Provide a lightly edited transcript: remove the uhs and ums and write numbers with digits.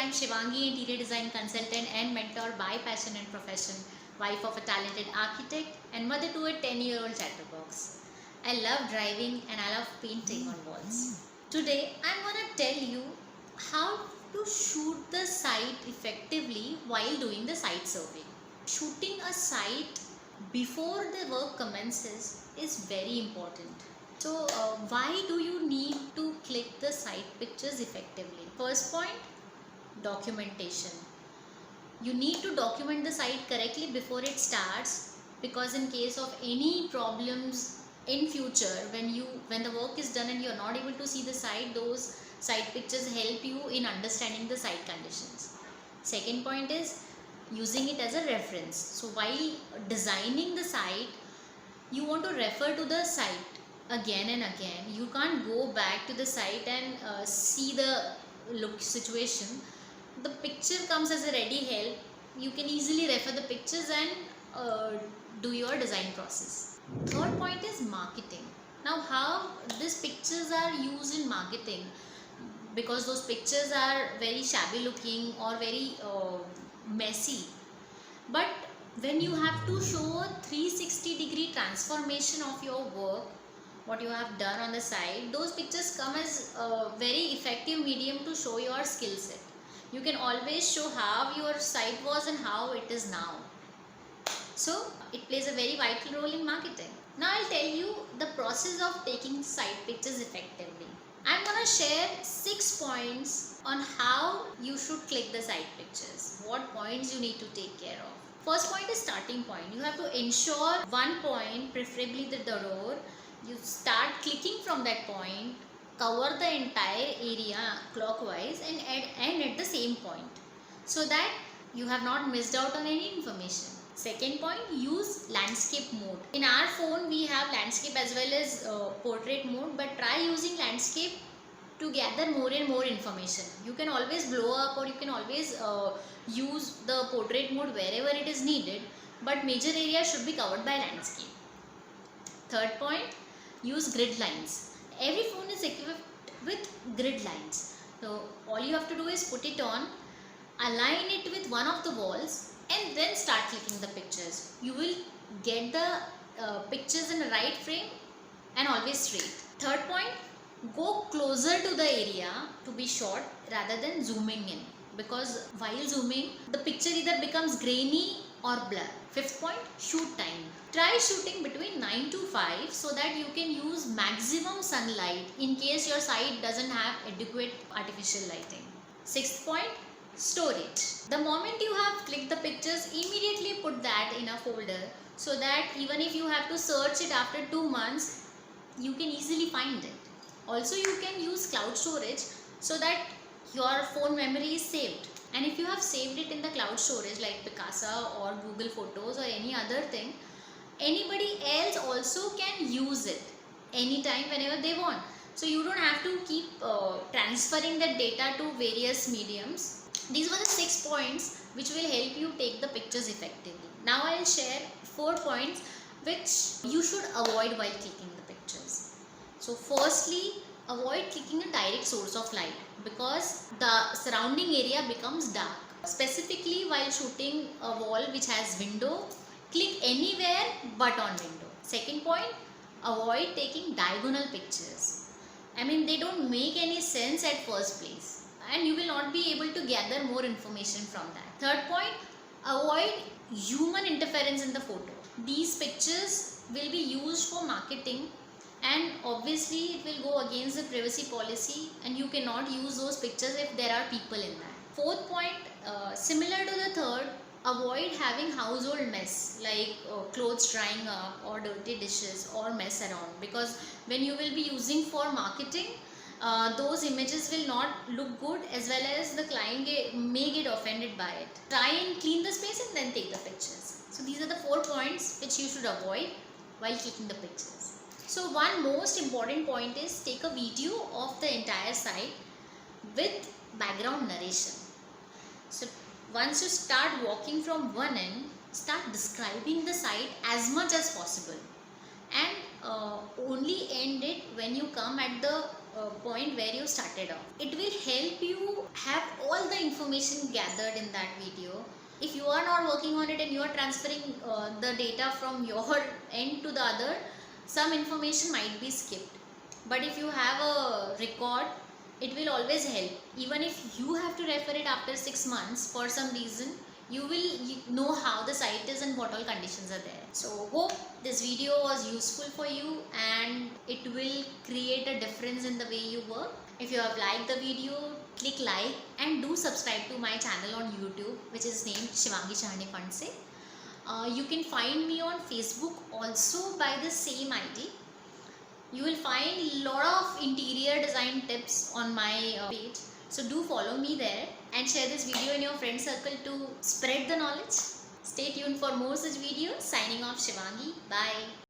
am Shivangi, interior design consultant and mentor by passion and profession, wife of a talented architect and mother to a 10-year-old chatterbox. I love driving and I love painting on walls. Today, I'm gonna tell you how to shoot the site effectively while doing the site survey. Shooting a site before the work commences is very important. So, why do you need to click the site pictures effectively? First point, documentation. You need to document the site correctly before it starts, because in case of any problems in future, when the work is done and you're not able to see the site, those site pictures help you in understanding the site conditions. Second point is using it as a reference. So while designing the site, you want to refer to the site again and again. You can't go back to the site and see the look situation. The picture comes as a ready help. You can easily refer the pictures and do your design process. Third point is marketing. Now, how these pictures are used in marketing, because those pictures are very shabby looking or very messy, but when you have to show a 360-degree transformation of your work, what you have done on the site, those pictures come as a very effective medium to show your skill set. You can always show how your site was and how it is now. So it plays a very vital role in marketing. Now I'll tell you the process of taking site pictures effectively. I'm gonna share 6 points on how you should click the site pictures. What points you need to take care of. First point is starting point. You have to ensure one point, preferably the door. You start clicking from that point, cover the entire area clockwise and end at the same point, so that you have not missed out on any information. Second point, use landscape mode. In our phone we have landscape as well as portrait mode, but try using landscape to gather more and more information. You can always blow up or you can always use the portrait mode wherever it is needed, but major area should be covered by landscape. Third point, use grid lines. Every phone is equipped with grid lines. So all you have to do is put it on, align it with one of the walls and then start clicking the pictures. You will get the pictures in the right frame and always straight. Third point, go closer to the area to be shot rather than zooming in, because while zooming the picture either becomes grainy or blur. Fifth point, shoot time. Try shooting between 9 to 5 so that you can use maximum sunlight in case your site doesn't have adequate artificial lighting. Sixth point, storage. The moment you have clicked the pictures, immediately put that in a folder so that even if you have to search it after 2 months, you can easily find it. Also, you can use cloud storage so that your phone memory is saved. And if you have saved it in the cloud storage like Picasa or Google Photos or any other thing, anybody else also can use it anytime whenever they want. So you don't have to keep transferring that data to various mediums. These were the 6 points which will help you take the pictures effectively. Now I will share 4 points which you should avoid while clicking the pictures. So firstly, avoid clicking a direct source of light, because the surrounding area becomes dark. Specifically while shooting a wall which has window, click anywhere but on window. Second point, avoid taking diagonal pictures. I mean, they don't make any sense at first place and you will not be able to gather more information from that. Third point, avoid human interference in the photo. These pictures will be used for marketing and obviously it will go against the privacy policy and you cannot use those pictures if there are people in that. Fourth point, similar to the third, avoid having household mess like clothes drying up or dirty dishes or mess around, because when you will be using for marketing, those images will not look good, as well as the client may get offended by it. Try and clean the space and then take the pictures. So these are the 4 points which you should avoid while clicking the pictures. So one most important point is take a video of the entire site with background narration. So once you start walking from one end, start describing the site as much as possible and only end it when you come at the point where you started off. It will help you have all the information gathered in that video. If you are not working on it and you are transferring the data from your end to the other, some information might be skipped. But if you have a record, it will always help. Even if you have to refer it after 6 months for some reason, you will know how the site is and what all conditions are there. So hope this video was useful for you and it will create a difference in the way you work. If you have liked the video, click like and do subscribe to my channel on YouTube, which is named Shivangi Chahane Phantse. You can find me on Facebook also by the same ID. You will find a lot of interior design tips on my page. So do follow me there and share this video in your friend circle to spread the knowledge. Stay tuned for more such videos. Signing off, Shivangi. Bye.